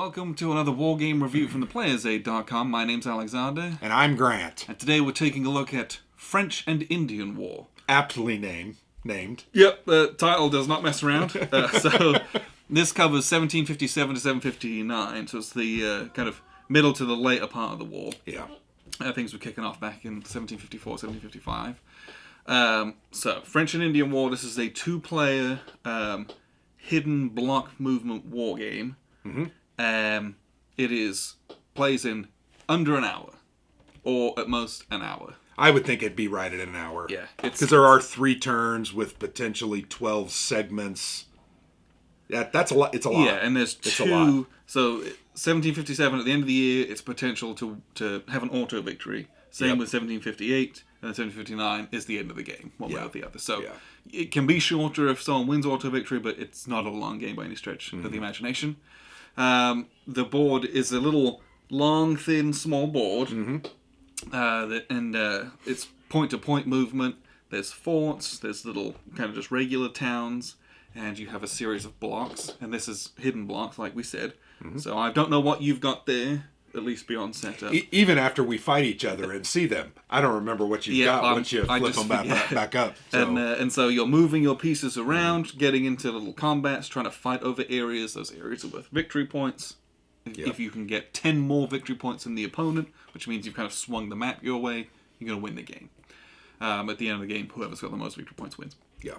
Welcome to another war game review from theplayersaid.com. My name's Alexander. And I'm Grant. And today we're taking a look at French and Indian War. Aptly named. Yep, the title does not mess around. So this covers 1757 to 759, so it's the kind of middle to the later part of the war. Yeah. Things were kicking off back in 1754, 1755. So, French and Indian War, this is a two-player hidden block movement war game. Mm-hmm. It plays in under an hour, or at most an hour. I would think it'd be right at an hour. Yeah. Because there are 3 turns with potentially 12 segments. Yeah, that's a lot. It's a lot. Yeah, and there's two. So 1757, at the end of the year, it's potential to have an auto victory. Same with 1758, and 1759 is the end of the game, one way or the other. So it can be shorter if someone wins auto victory, but it's not a long game by any stretch of the imagination. The board is a little long, thin, small board, it's point-to-point movement. There's forts, there's little kind of just regular towns, and you have a series of blocks, and this is hidden blocks, like we said. So I don't know what you've got there, at least beyond setup. Even after we fight each other and see them, I don't remember what you've got once you flip them back up. So. And so you're moving your pieces around, getting into little combats, trying to fight over areas. Those areas are worth victory points. If you can get 10 more victory points than the opponent, which means you've kind of swung the map your way, you're going to win the game. At the end of the game, whoever's got the most victory points wins. Yeah.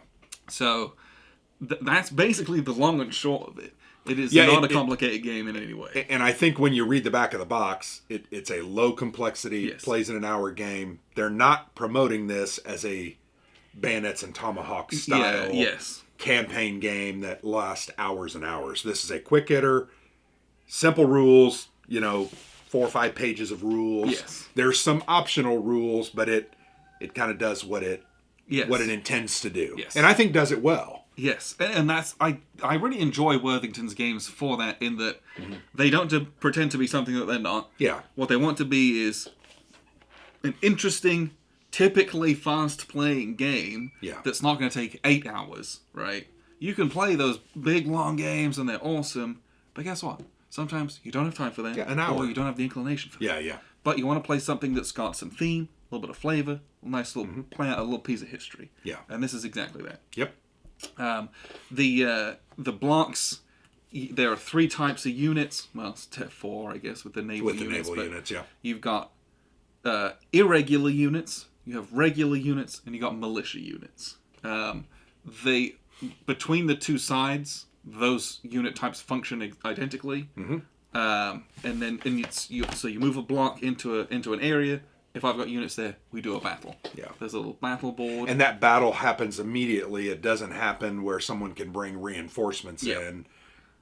So that's basically the long and short of it. It is not a complicated game in any way. And I think when you read the back of the box, it's a low complexity, plays in an hour game. They're not promoting this as a bayonets and tomahawks style campaign game that lasts hours and hours. This is a quick hitter, simple rules, 4 or 5 pages of rules. Yes. There's some optional rules, but it kind of does what it intends to do. Yes. And I think does it well. Yes, and that's I really enjoy Worthington's games for that, in that they don't pretend to be something that they're not. Yeah. What they want to be is an interesting, typically fast-playing game that's not going to take 8 hours, right? You can play those big, long games, and they're awesome, but guess what? Sometimes you don't have time for that, an hour. Or you don't have the inclination for that. Yeah. But you want to play something that's got some theme, a little bit of flavor, a nice little play out a little piece of history. Yeah. And this is exactly that. Yep. The blocks, there are 3 types of units. Well, it's 4, I guess, with the naval units. Naval units, yeah. You've got irregular units, you have regular units, and you got militia units. Between the 2 sides, those unit types function identically. So you move a block into an area. If I've got units there, we do a battle. Yeah. There's a little battle board. And that battle happens immediately. It doesn't happen where someone can bring reinforcements in.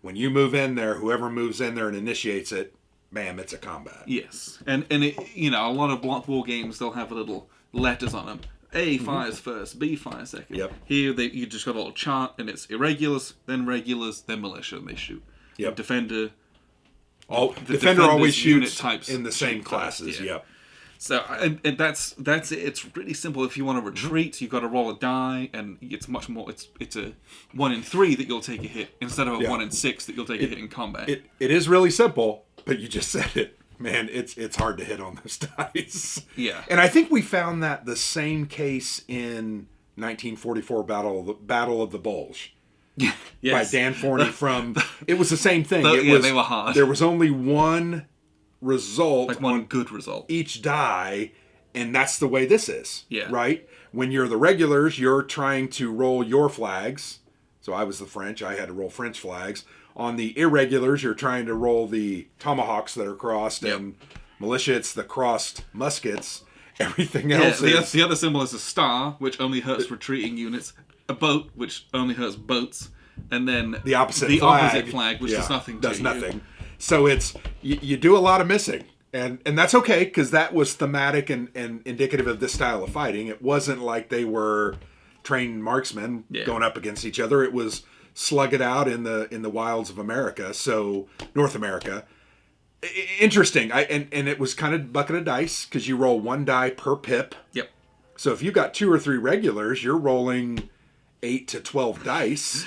When you move in there, whoever moves in there and initiates it, bam, it's a combat. Yes. And it, a lot of block war games, they'll have little letters on them. A fires first, B fires second. Yep. Here, you just got a little chart, and it's irregulars, then regulars, then militia, and they shoot. Yep. Defender always shoots types in the same classes. First, Yep. So, and that's it. It's really simple. If you want to retreat, you've got to roll a die, and it's much more. It's a 1 in 3 that you'll take a hit instead of a 1 in 6 that you'll take a hit in combat. It is really simple, but you just said it, man. It's hard to hit on those dice. Yeah, and I think we found that the same case in 1944 Battle of the Bulge. Yes. By Dan Forney from. It was the same thing. They were hard. There was only one result, like one good result each die, and that's the way this is. Right? When you're the regulars, you're trying to roll your flags. So I was the French, I had to roll French flags. On the irregulars, you're trying to roll the tomahawks that are crossed, and militia, it's the crossed muskets. Everything else is... The other symbol is a star, which only hurts retreating units, a boat, which only hurts boats, and then the opposite flag, which does nothing to you. So it's you do a lot of missing, and that's okay, because that was thematic and indicative of this style of fighting. It wasn't like they were trained marksmen going up against each other. It was slug it out in the wilds of America, so North America. Interesting. And it was kind of bucket of dice, because you roll 1 die per pip. Yep. So if you got 2 or 3 regulars, you're rolling 8 to 12 dice,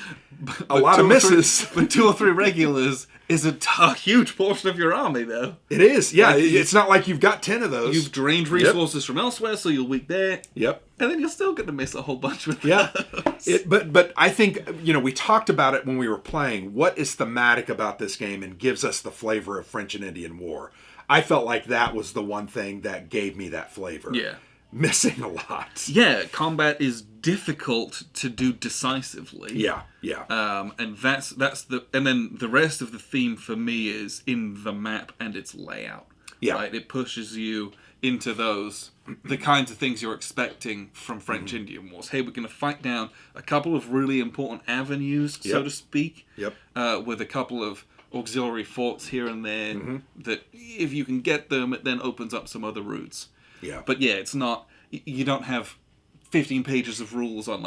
a lot of misses. But 2 or 3 regulars is a huge portion of your army, though. It is, yeah. Like, it's not like you've got 10 of those. You've drained resources from elsewhere, so you'll weak there. Yep. And then you're still going to miss a whole bunch with those. But I think, we talked about it when we were playing. What is thematic about this game and gives us the flavor of French and Indian War? I felt like that was the one thing that gave me that flavor. Yeah. Missing a lot. Yeah, combat is difficult to do decisively. Yeah. And and then the rest of the theme for me is in the map and its layout. Yeah. Right? It pushes you into the kinds of things you're expecting from French Indian Wars. Hey, we're going to fight down a couple of really important avenues, so to speak. Yep. With a couple of auxiliary forts here and there that if you can get them, it then opens up some other routes. Yeah. But yeah, it's not, you don't have 15 pages of rules on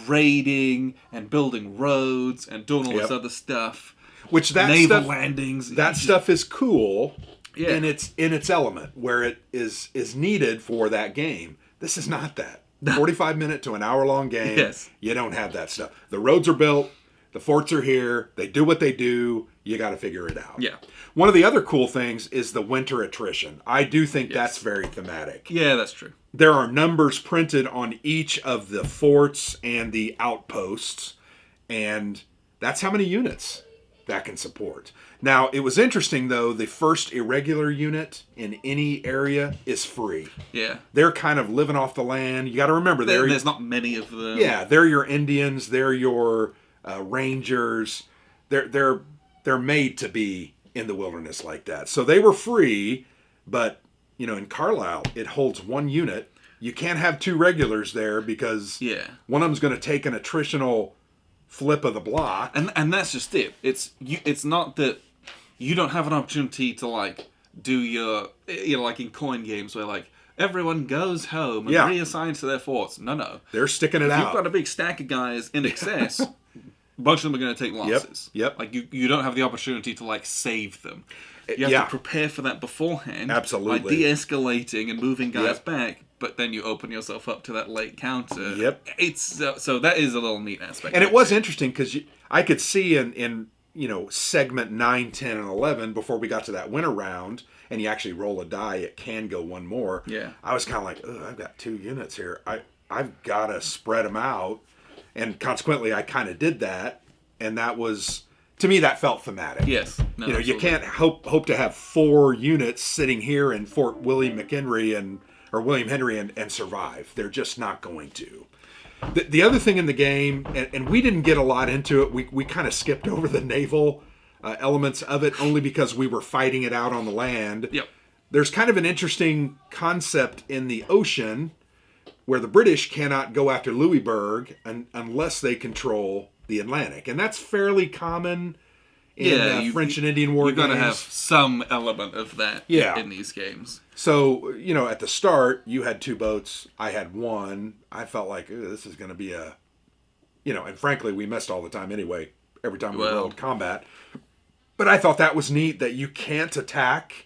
raiding and building roads and doing all this other stuff. Which that naval stuff, landings. That stuff is cool in its element where it is needed for that game. This is not that. 45-minute to an hour-long game. Yes. You don't have that stuff. The roads are built. The forts are here. They do what they do. You got to figure it out. Yeah. One of the other cool things is the winter attrition. I do think that's very thematic. Yeah, that's true. There are numbers printed on each of the forts and the outposts, and that's how many units that can support. Now, it was interesting, though, the first irregular unit in any area is free. Yeah. They're kind of living off the land. You got to remember, there's not many of them. Yeah, they're your Indians. They're your Rangers. They're made to be in the wilderness like that. So they were free, but in Carlisle, it holds 1 unit. You can't have 2 regulars there because one of them's going to take an attritional flip of the block. And that's just it. It's not that you don't have an opportunity to do your like in coin games where everyone goes home and reassigns to their forts. No. They're sticking it out. If you've got a big stack of guys in excess, a bunch of them are going to take losses. Yep. You don't have the opportunity to save them. You have to prepare for that beforehand. Absolutely. By de-escalating and moving guys back, but then you open yourself up to that late counter. Yep. It's so that is a little neat aspect. And it was interesting because I could see in segment 9, 10, and 11 before we got to that winter round, and you actually roll a die, it can go one more. Yeah. I was kind of like, I've got 2 units here. I've got to spread them out. And consequently, I kind of did that. And that was, to me, that felt thematic. Yes. No, you can't hope to have 4 units sitting here in Fort William Henry and survive. They're just not going to. The other thing in the game, and we didn't get a lot into it, we kind of skipped over the naval elements of it only because we were fighting it out on the land. Yep. There's kind of an interesting concept in the ocean where the British cannot go after Louisburg unless they control the Atlantic. And that's fairly common in French and Indian War games. You've got to have some element of that in these games. So, at the start, you had 2 boats. I had 1. I felt like, this is going to be a... and frankly, we missed all the time anyway, every time we rolled combat. But I thought that was neat that you can't attack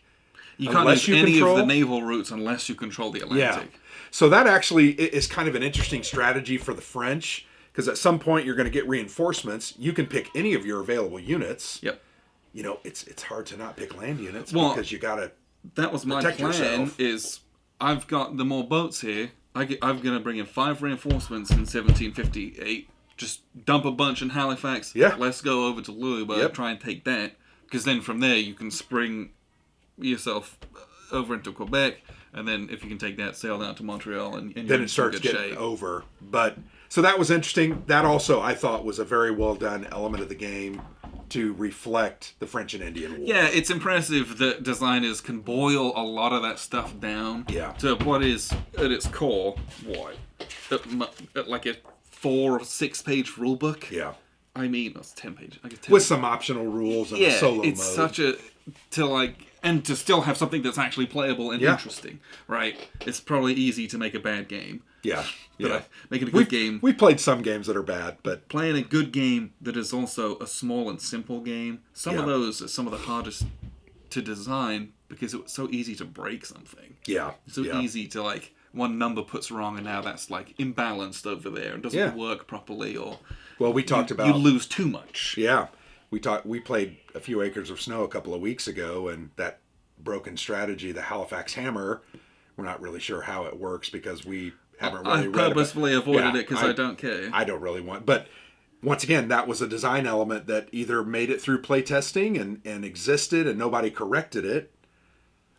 You can't use any of the naval routes unless you control the Atlantic. Yeah. So that actually is kind of an interesting strategy for the French, because at some point you're going to get reinforcements. You can pick any of your available units. Yep. It's hard to not pick land units because you got to that was my plan yourself. Is I've got the more boats here. I'm going to bring in 5 reinforcements in 1758. Just dump a bunch in Halifax. Yeah. Let's go over to Louisburg, try and take that. Because then from there you can spring yourself over into Quebec, and then if you can take that, sail down to Montreal, and then it starts getting over. But so that was interesting. That also I thought was a very well done element of the game to reflect the French and Indian War. Yeah, it's impressive that designers can boil a lot of that stuff down to what is at its core like a 4 or 6 page rule book. Yeah. I mean, that's 10 pages. With some optional rules and a solo mode. It's such a and to still have something that's actually playable and interesting, right? It's probably easy to make a bad game. Yeah. Making a good game. We've played some games that are bad, but playing a good game that is also a small and simple game. Some of those are some of the hardest to design because it was so easy to break something. Yeah. So easy to one number puts wrong, and now that's like imbalanced over there and doesn't work properly, or we talked about you lose too much. Yeah, we played a few acres of snow a couple of weeks ago, and that broken strategy, the Halifax Hammer, we're not really sure how it works because we haven't really read purposefully avoided it because I don't care. I don't really want, but once again, that was a design element that either made it through playtesting and existed and nobody corrected it.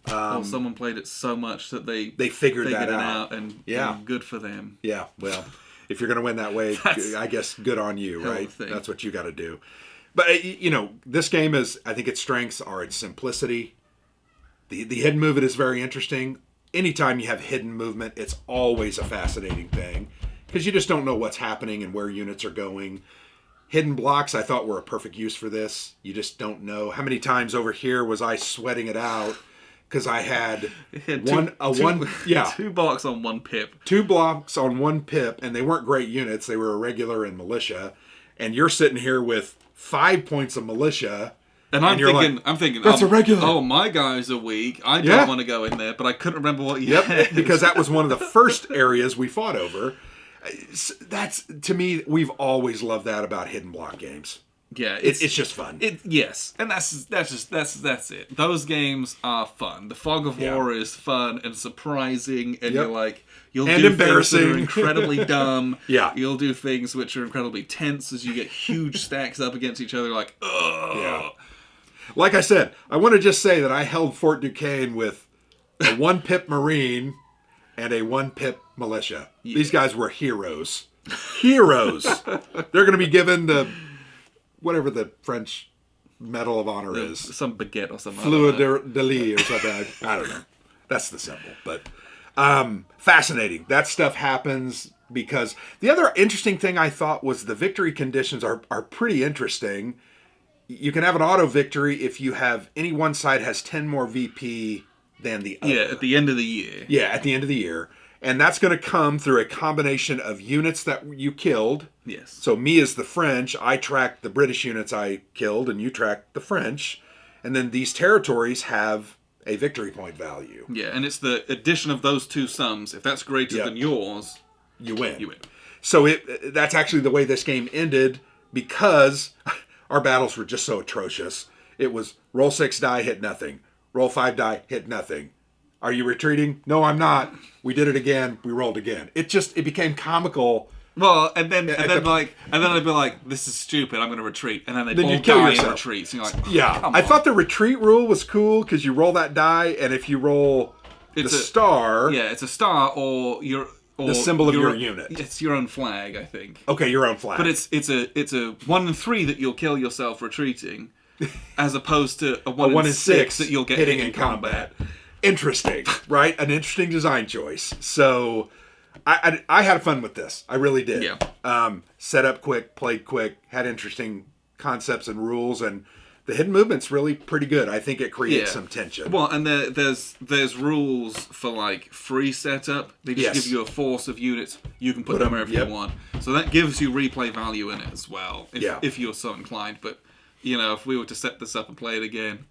Or someone played it so much that they figured that it out. And good for them. Yeah, well, if you're going to win that way, I guess good on you, right? That's what you got to do. But, this game I think its strengths are its simplicity. The hidden movement is very interesting. Anytime you have hidden movement, it's always a fascinating thing because you just don't know what's happening and where units are going. Hidden blocks, I thought, were a perfect use for this. You just don't know. How many times over here was I sweating it out because I had two blocks on one pip. 2 blocks on one pip, and they weren't great units. They were irregular and militia. And you're sitting here with 5 points of militia. And I'm thinking, that's irregular. Oh, my guys are weak. I don't want to go in there, but I couldn't remember what you had. Because that was one of the first areas we fought over. That's, to me, we've always loved that about hidden block games. Yeah, it's just fun. Yes, and that's it. Those games are fun. The Fog of War is fun and surprising, and you'll do embarrassing, things that are incredibly dumb. You'll do things which are incredibly tense as you get huge stacks up against each other. Like, ugh. Yeah. Like I said, I want to just say that I held Fort Duquesne with a 1 pip Marine and a 1 pip militia. Yeah. These guys were heroes. Heroes. They're going to be given the whatever the French Medal of Honor is. Some baguette or something. Fleur de lis or something. I don't know. That's the symbol. But fascinating. That stuff happens because the other interesting thing I thought was the victory conditions are pretty interesting. You can have an auto victory if you have any one side has 10 more VP than the other. Yeah, at the end of the year. Yeah, at the end of the year. And that's going to come through a combination of units that you killed. Yes. So me as the French, I track the British units I killed, and you track the French. And then these territories have a victory point value. Yeah, and it's the addition of those two sums. If that's greater than yours, you win. You win. So that's actually the way this game ended because our battles were just so atrocious. It was roll 6 die, hit nothing. Roll 5 die, hit nothing. Are you retreating? No, I'm not. We did it again. We rolled again. It became comical. Well, and then I'd be like, "This is stupid. I'm going to retreat." And then they'd all die in retreats. And you're like, yeah. I thought the retreat rule was cool because you roll that die, and if you roll the star, it's a star or the symbol of your unit. It's your own flag, I think. Okay, your own flag. But it's a 1 in 3 that you'll kill yourself retreating, as opposed to a 1 in 6 that you'll get hitting in combat. Interesting, right? An interesting design choice. So I had fun with this. I really did. Yeah. Set up quick, played quick, had interesting concepts and rules, and the hidden movement's really pretty good. I think it creates some tension. Well, and there's rules for like free setup. They just give you a force of units. You can put them wherever you want. So that gives you replay value in it as well, if you're so inclined. But if we were to set this up and play it again,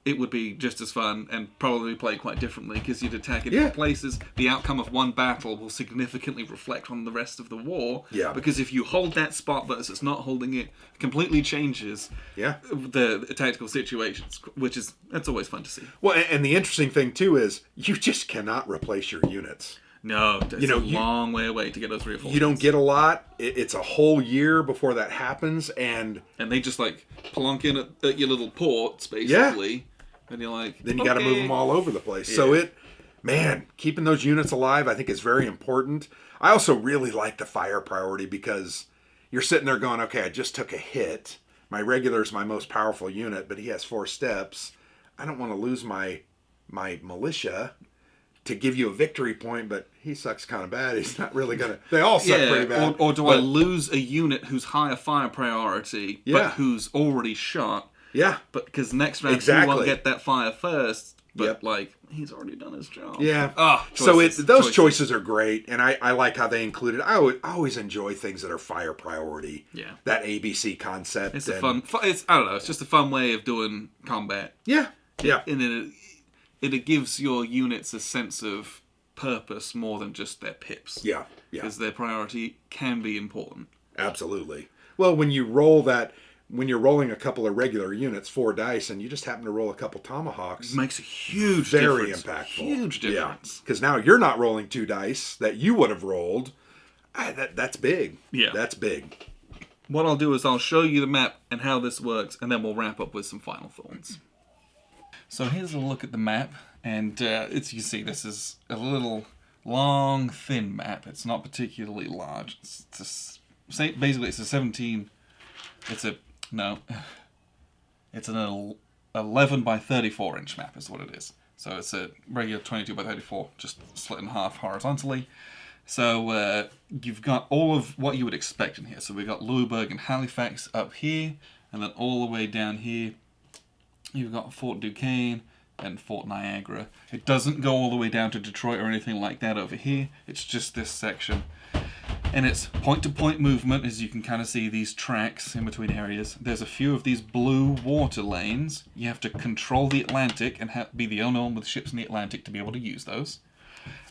it would be just as fun and probably play quite differently because you'd attack in different places. The outcome of one battle will significantly reflect on the rest of the war. Yeah. Because if you hold that spot versus not holding it, completely changes the tactical situations, that's always fun to see. Well, and the interesting thing too is you just cannot replace your units. No, it's a long way away to get those reinforcements. You don't get a lot. It's a whole year before that happens, and they just like plonk in at your little ports, basically, and you're like, then you got to move them all over the place. Yeah. So keeping those units alive, I think is very important. I also really like the fire priority because you're sitting there going, okay, I just took a hit. My regular is my most powerful unit, but he has 4 steps. I don't want to lose my militia to give you a victory point, but he sucks kind of bad. He's not really going to... They all suck pretty bad. Or do I lose a unit who's higher fire priority, but who's already shot? Yeah. But because next round you won't get that fire first, but he's already done his job. Yeah. Those choices are great, and I like how they included... I always enjoy things that are fire priority. Yeah. That ABC concept. It's I don't know, it's just a fun way of doing combat. Yeah. Yeah. And then it gives your units a sense of purpose more than just their pips. Yeah. Because their priority can be important. Absolutely. Well, when you roll that, when you're rolling a couple of regular units, 4 dice, and you just happen to roll a couple tomahawks, it makes a huge very difference. Impactful. Huge difference. Because now you're not rolling 2 dice that you would have rolled. That's big. Yeah. That's big. What I'll do is I'll show you the map and how this works, and then we'll wrap up with some final thoughts. So here's a look at the map, and as you see, this is a little long, thin map. It's not particularly large. Basically, it's a 17. It's an 11 by 34 inch map is what it is. So it's a regular 22 by 34, just split in half horizontally. So you've got all of what you would expect in here. So we've got Louisburg and Halifax up here, and then all the way down here, you've got Fort Duquesne and Fort Niagara. It doesn't go all the way down to Detroit or anything like that over here. It's just this section. And it's point-to-point movement, as you can kind of see these tracks in between areas. There's a few of these blue water lanes. You have to control the Atlantic and be the only one with ships in the Atlantic to be able to use those.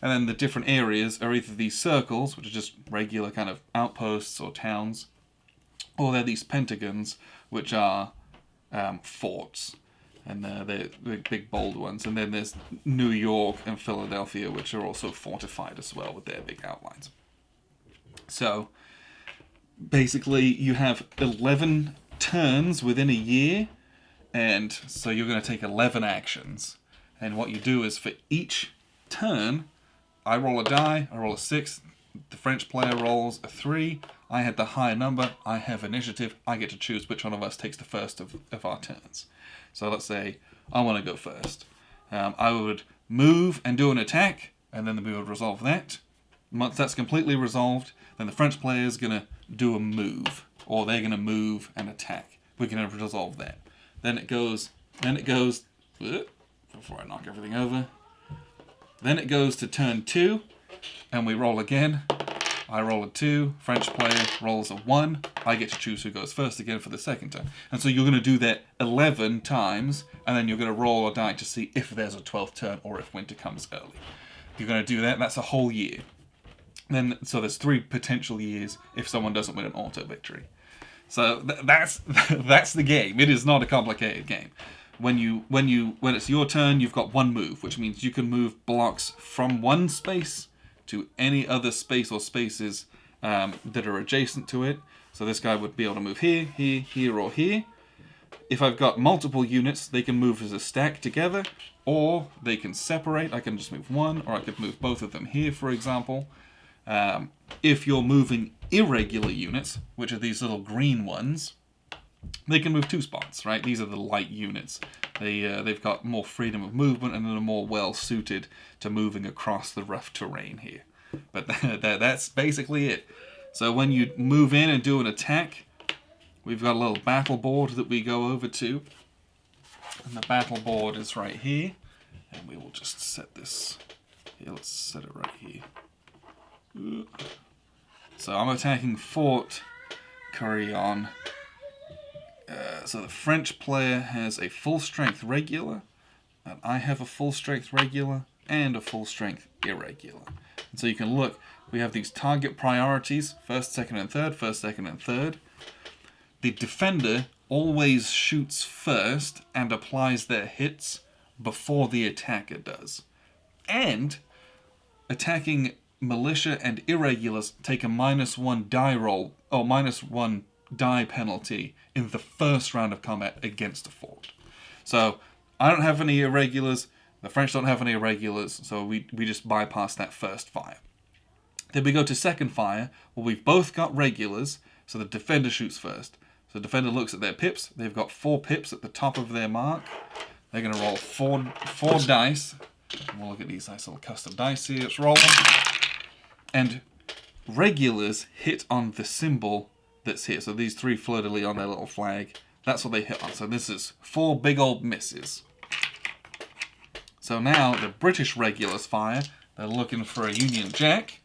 And then the different areas are either these circles, which are just regular kind of outposts or towns, or they're these pentagons, which are forts. And they're big, bold ones. And then there's New York and Philadelphia, which are also fortified as well with their big outlines. So, basically, you have 11 turns within a year, and so you're going to take 11 actions. And what you do is, for each turn, I roll a die, I roll a 6, the French player rolls a 3, I had the higher number, I have initiative, I get to choose which one of us takes the first of our turns. So let's say I want to go first. I would move and do an attack, and then we would resolve that. Once that's completely resolved, then the French player is going to do a move, or they're going to move and attack. We're going to resolve that. Then it goes, before I knock everything over, then it goes to turn 2, and we roll again. I roll a 2, French player rolls a 1, I get to choose who goes first again for the second turn. And so you're going to do that 11 times, and then you're going to roll a die to see if there's a 12th turn or if winter comes early. You're going to do that, that's a whole year. Then, so there's 3 potential years if someone doesn't win an auto victory. So that's the game. It is not a complicated game. When it's your turn, you've got 1 move, which means you can move blocks from one space to any other space or spaces that are adjacent to it. So this guy would be able to move here, here, here, or here. If I've got multiple units, they can move as a stack together, or they can separate. I can just move 1, or I could move both of them here, for example. If you're moving irregular units, which are these little green ones, they can move 2 spots, right? These are the light units. They've got more freedom of movement and are more well-suited to moving across the rough terrain here. But that's basically it. So when you move in and do an attack, we've got a little battle board that we go over to. And the battle board is right here. And we will just set this here. Let's set it right here. So I'm attacking Fort Carillon. So the French player has a full-strength regular, and I have a full-strength regular and a full-strength irregular. And so you can look, we have these target priorities, first, second, and third, first, second, and third. The defender always shoots first and applies their hits before the attacker does. And attacking militia and irregulars take a -1 die roll, or -1 die penalty in the first round of combat against a fort. So I don't have any irregulars, the French don't have any irregulars, so we just bypass that first fire. Then we go to second fire, where we've both got regulars, so the defender shoots first. So the defender looks at their pips, they've got 4 pips at the top of their mark. They're going to roll 4 dice. And we'll look at these nice little custom dice here, let's roll them. And regulars hit on the symbol that's here. So these 3 fleur-de-lis on their little flag, that's what they hit on. So this is 4 big old misses. So now the British regulars fire. They're looking for a Union Jack,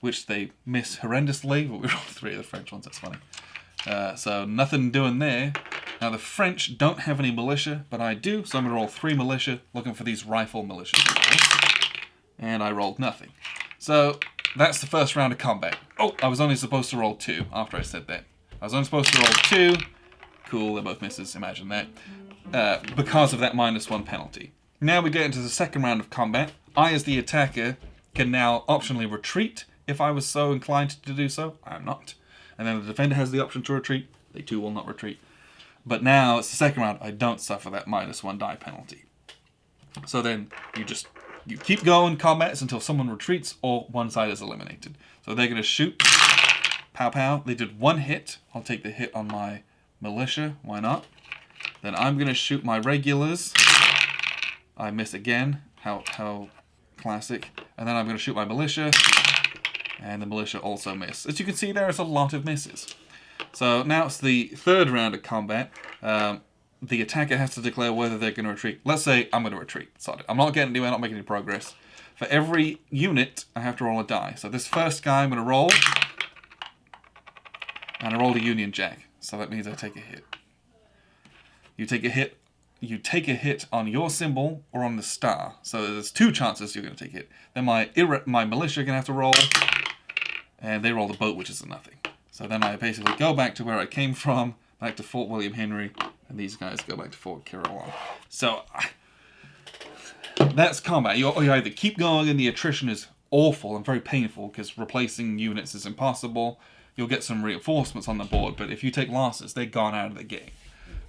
which they miss horrendously. But we rolled 3 of the French ones, that's funny. So nothing doing there. Now the French don't have any militia, but I do. So I'm going to roll 3 militia, looking for these rifle militia. and I rolled nothing. So that's the first round of combat. Oh, I was only supposed to roll 2 after I said that. I was only supposed to roll 2. Cool, they're both misses, imagine that. Because of that -1 penalty. Now we get into the second round of combat. I, as the attacker, can now optionally retreat if I was so inclined to do so. I am not. And then the defender has the option to retreat. They too will not retreat. But now it's the second round. I don't suffer that -1 die penalty. So then you keep going combats until someone retreats or one side is eliminated. So they're going to shoot. Pow pow. They did 1 hit. I'll take the hit on my militia. Why not? Then I'm going to shoot my regulars. I miss again. How classic. And then I'm going to shoot my militia. And the militia also miss. As you can see, there is a lot of misses. So now it's the third round of combat. The attacker has to declare whether they're going to retreat. Let's say I'm going to retreat. Sorry, I'm not getting anywhere, not making any progress. For every unit, I have to roll a die. So this first guy I'm going to roll. And I rolled a Union Jack. So that means I take a hit. You take a hit on your symbol or on the star. So there's 2 chances you're going to take a hit. Then my militia are going to have to roll. And they roll the boat, which is a nothing. So then I basically go back to where I came from, back to Fort William Henry, and these guys go back to Fort Carolina. So that's combat. You either keep going and the attrition is awful and very painful because replacing units is impossible. You'll get some reinforcements on the board, but if you take losses, they're gone out of the game.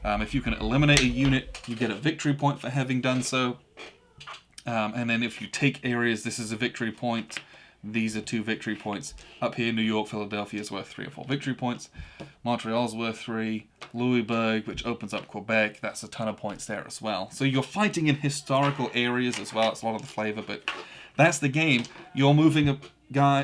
If you can eliminate a unit, you get a victory point for having done so. And then if you take areas, this is a victory point. These are 2 victory points. Up here, New York, Philadelphia is worth 3 or 4 victory points. Montreal's worth 3. Louisburg, which opens up Quebec, that's a ton of points there as well. So you're fighting in historical areas as well. It's a lot of the flavor, but that's the game. You're moving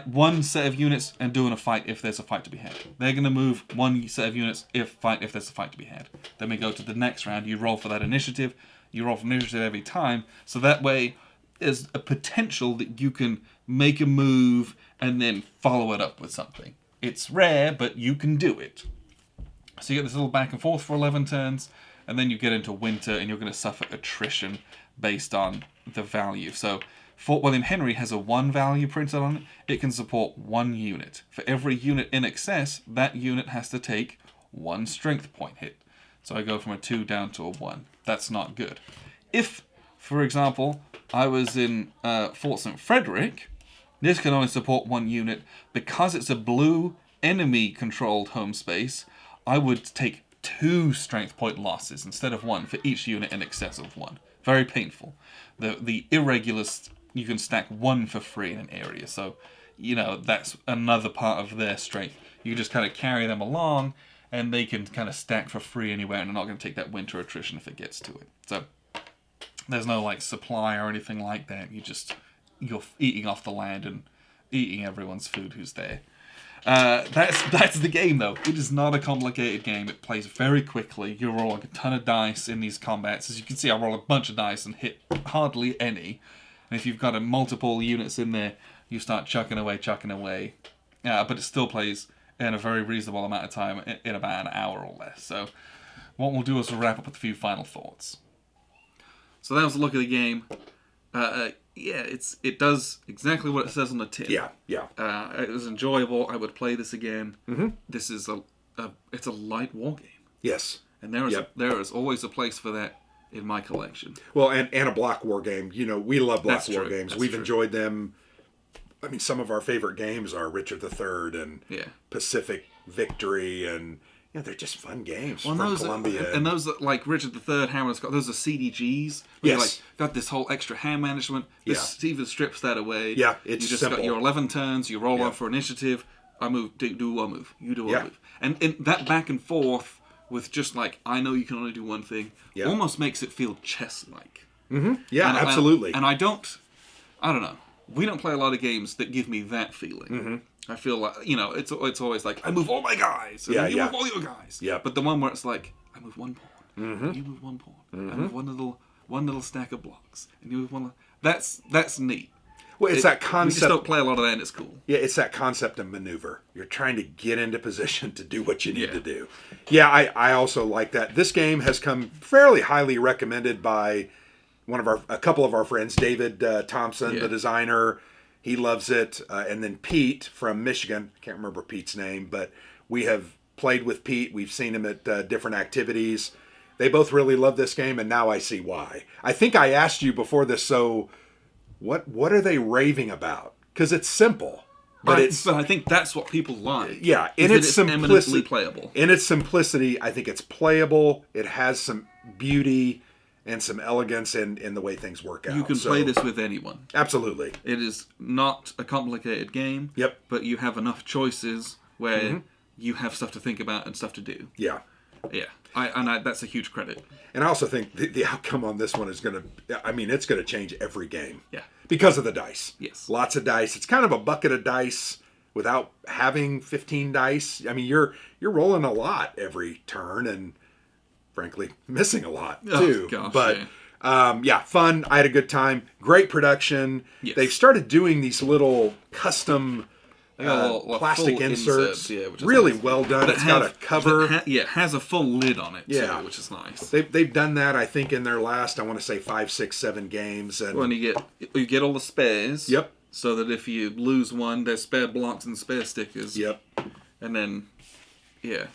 one set of units and doing a fight if there's a fight to be had. They're going to move one set of units if there's a fight to be had. Then we go to the next round. You roll for that initiative. You roll for initiative every time. So that way, there's a potential that you can make a move and then follow it up with something. It's rare, but you can do it. So you get this little back and forth for 11 turns, and then you get into winter, and you're going to suffer attrition based on the value. So Fort William Henry has a 1 value printed on it. It can support 1 unit. For every unit in excess, that unit has to take 1 strength point hit. So I go from a 2 down to a 1. That's not good. If, for example, I was in Fort St. Frederick, this can only support 1 unit. Because it's a blue enemy-controlled home space, I would take 2 strength point losses instead of 1 for each unit in excess of 1. Very painful. The irregulars, you can stack 1 for free in an area. So, that's another part of their strength. You just kind of carry them along, and they can kind of stack for free anywhere, and they're not going to take that winter attrition if it gets to it. So there's no supply or anything like that. You're eating off the land and eating everyone's food who's there. That's the game though. It is not a complicated game. It plays very quickly. You roll a ton of dice in these combats. As you can see, I roll a bunch of dice and hit hardly any. And if you've got multiple units in there, you start chucking away. But it still plays in a very reasonable amount of time, in about an hour or less. So what we'll do is we'll wrap up with a few final thoughts. So that was a look at the game. It does exactly what it says on the tin. Yeah. It was enjoyable. I would play this again. Mm-hmm. This is it's a light war game. Yes. And there is always a place for that in my collection. Well, and a block war game. We love block war games. We've enjoyed them. I mean, some of our favorite games are Richard III and Pacific Victory, and they're just fun games from Columbia. And those like Richard III, Hammer Scott, those are CDGs. Yes. Got this whole extra hand management. This even strips that away. Yeah, it's you just simple. got your 11 turns. You roll on for initiative. I move. Do one move. You do one move. And that back and forth with just I know you can only do one thing. Almost makes it feel chess-like. Mm-hmm. Yeah, absolutely. And I don't know. We don't play a lot of games that give me that feeling. Mm-hmm. I feel like, it's always I move all my guys, and you move all your guys. Yeah. But the one where it's I move one pawn, mm-hmm. you move one pawn, mm-hmm. I move one little stack of blocks, and you move one. That's neat. Well, it's that concept. We just don't play a lot of that, and it's cool. Yeah, it's that concept of maneuver. You're trying to get into position to do what you need to do. Yeah, I also like that. This game has come fairly highly recommended by a couple of our friends, David Thompson, the designer, he loves it, and then Pete from Michigan. I can't remember Pete's name, but we have played with Pete. We've seen him at different activities. They both really love this game, and now I see why. I think I asked you before this. So, what are they raving about? Because it's simple. But I think that's what people like. Yeah, in its simplicity, playable. In its simplicity, I think it's playable. It has some beauty and some elegance in the way things work out. You can play this with anyone. Absolutely. It is not a complicated game. Yep. But you have enough choices where you have stuff to think about and stuff to do. Yeah. Yeah. That's a huge credit. And I also think the outcome on this one is going to, it's going to change every game. Yeah. Because of the dice. Yes. Lots of dice. It's kind of a bucket of dice without having 15 dice. I mean, you're rolling a lot every turn and, frankly, missing a lot too. Oh, gosh, but fun. I had a good time. Great production. Yes. They've started doing these little custom plastic inserts. Which is really nice. Well done. It's got a cover. It has a full lid on it too, which is nice. They've done that, I think, in their last, I want to say 5, 6, 7 games. And when you get all the spares. Yep. So that if you lose one, there's spare blocks and spare stickers. Yep. And then,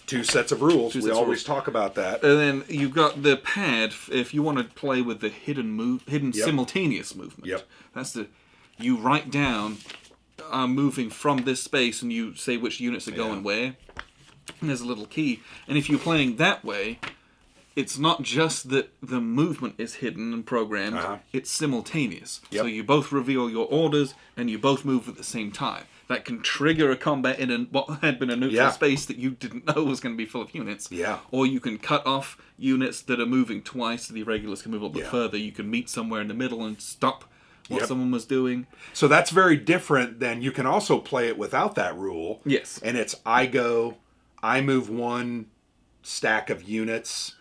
2 sets of rules. We always talk about that. And then you've got the pad if you want to play with the hidden simultaneous movement. Yep. That's you write down moving from this space and you say which units are going where. And there's a little key. And if you're playing that way, it's not just that the movement is hidden and programmed, it's simultaneous. Yep. So you both reveal your orders and you both move at the same time. That can trigger a combat in what had been a neutral space that you didn't know was going to be full of units. Yeah. Or you can cut off units that are moving twice so the irregulars can move a little bit further. You can meet somewhere in the middle and stop what someone was doing. So that's very different than you can also play it without that rule. Yes. And it's I move 1 stack of units,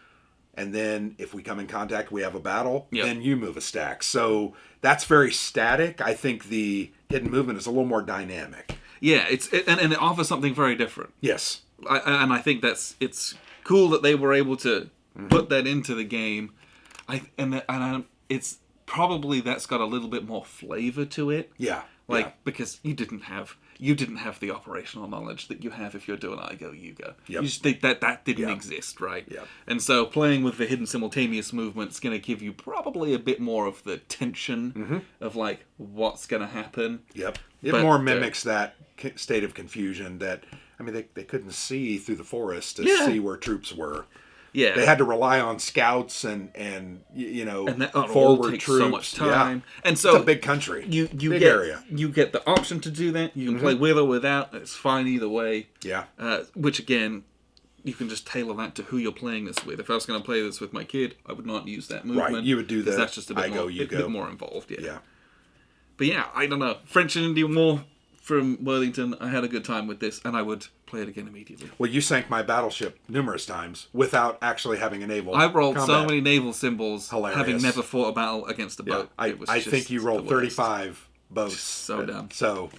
and then if we come in contact, we have a battle, then you move a stack. So that's very static. I think the hidden movement is a little more dynamic. Yeah, and it offers something very different. Yes. And I think it's cool that they were able to put that into the game. It's probably that's got a little bit more flavor to it. Yeah. Because you didn't have the operational knowledge that you have if you're doing I go, you go. Yep. You just think that didn't exist, right? Yeah. And so playing with the hidden simultaneous movement is going to give you probably a bit more of the tension of what's going to happen. Yep. It more mimics that state of confusion that they couldn't see through the forest to see where troops were. Yeah, they had to rely on scouts and that forward takes troops. So much time, and so it's a big country. You big get area. You get the option to do that. You can play with or without. It's fine either way. Yeah. Which again, you can just tailor that to who you're playing this with. If I was going to play this with my kid, I would not use that movement. Right. You would do that. That's just a bit bit more involved. Yeah. Yeah. But I don't know. French and Indian War from Worthington. I had a good time with this, and I would play it again immediately. Well, you sank my battleship numerous times without actually having a naval I rolled combat. so many naval symbols, having never fought a battle against a boat. I think you rolled 35 boats. So dumb. So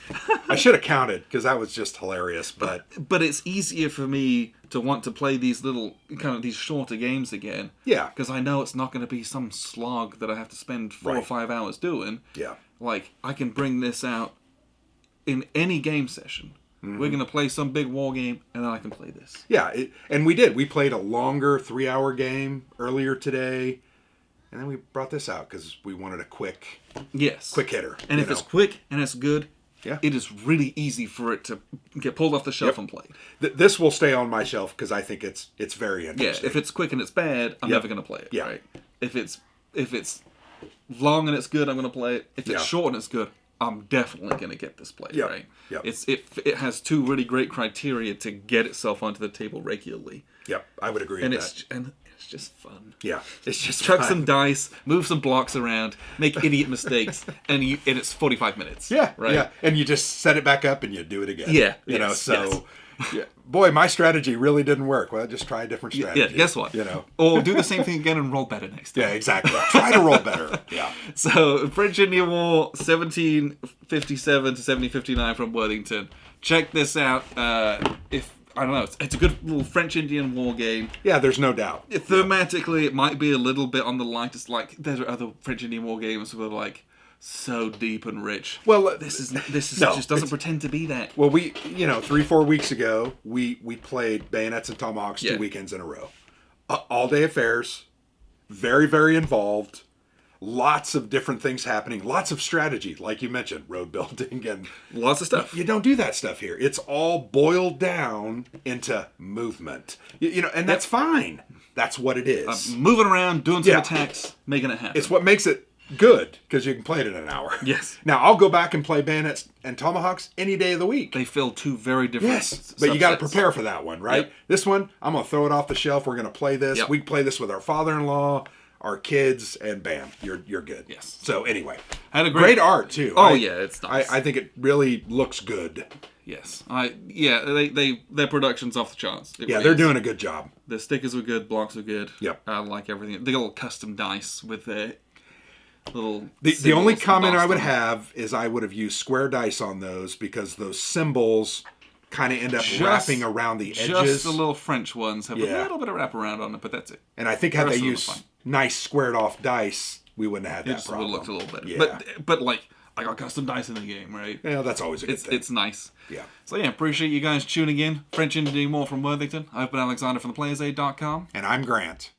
I should have counted because that was just hilarious. But it's easier for me to want to play these little these shorter games again. Yeah. Because I know it's not going to be some slog that I have to spend 4 or 5 hours doing. Yeah. I can bring this out in any game session. We're going to play some big war game, and then I can play this. Yeah, and we did. We played a longer 3-hour game earlier today, and then we brought this out because we wanted a quick hitter. And if it's quick and it's good, it is really easy for it to get pulled off the shelf and played. This will stay on my shelf because I think it's very interesting. Yeah, if it's quick and it's bad, I'm never going to play it. Yeah. Right? If it's long and it's good, I'm going to play it. If it's short and it's good, I'm definitely going to get this played, right? Yep. It has 2 really great criteria to get itself onto the table regularly. Yep, I would agree with that. And it's just fun. Yeah, it's just chuck some dice, move some blocks around, make idiot mistakes, and it's 45 minutes. Yeah, right. Yeah, and you just set it back up and you do it again. Yeah, Yeah. Boy, my strategy really didn't work. Well, just try a different strategy. Yeah, guess what? Or do the same thing again and roll better next time. Yeah, exactly. Try to roll better. Yeah. So, French Indian War, 1757 to 1759 from Worthington. Check this out. If I don't know. It's a good little French-Indian war game. Yeah, there's no doubt. Thematically, it might be a little bit on the lightest. Like, there's other French-Indian war games where like so deep and rich. Well, this is just doesn't pretend to be that. Well, 3-4 weeks ago, we played Bayonets and Tomahawks 2 weekends in a row. All day affairs, very, very involved. Lots of different things happening. Lots of strategy, like you mentioned, road building and lots of stuff. You don't do that stuff here. It's all boiled down into movement. And that's fine. That's what it is. Moving around, doing some attacks, making it happen. It's what makes it good, because you can play it in an hour. Yes. Now, I'll go back and play Bayonets and Tomahawks any day of the week. They fill two very different but you got to prepare for that one, right? Yep. This one, I'm going to throw it off the shelf. We're going to play this. Yep. We play this with our father-in-law, our kids, and bam, you're good. Yes. So anyway, had a great art too. Oh yeah, it's nice. I think it really looks good. Yes. Their production's off the charts. They're doing a good job. The stickers were good, blocks were good. Yep. I like everything. They got little custom dice with their little. The only comment I would have is I would have used square dice on those, because those symbols kind of end up wrapping around the edges. Just the little French ones have a little bit of wraparound on it, but that's it. And I think had they used nice squared off dice, we wouldn't have had that problem. It would have looked a little bit. Yeah. But like, I got custom dice in the game, right? Yeah, that's always a good thing. It's nice. Yeah. So yeah, appreciate you guys tuning in. French Indian War from Worthington. I've been Alexander from theplayersaid.com. And I'm Grant.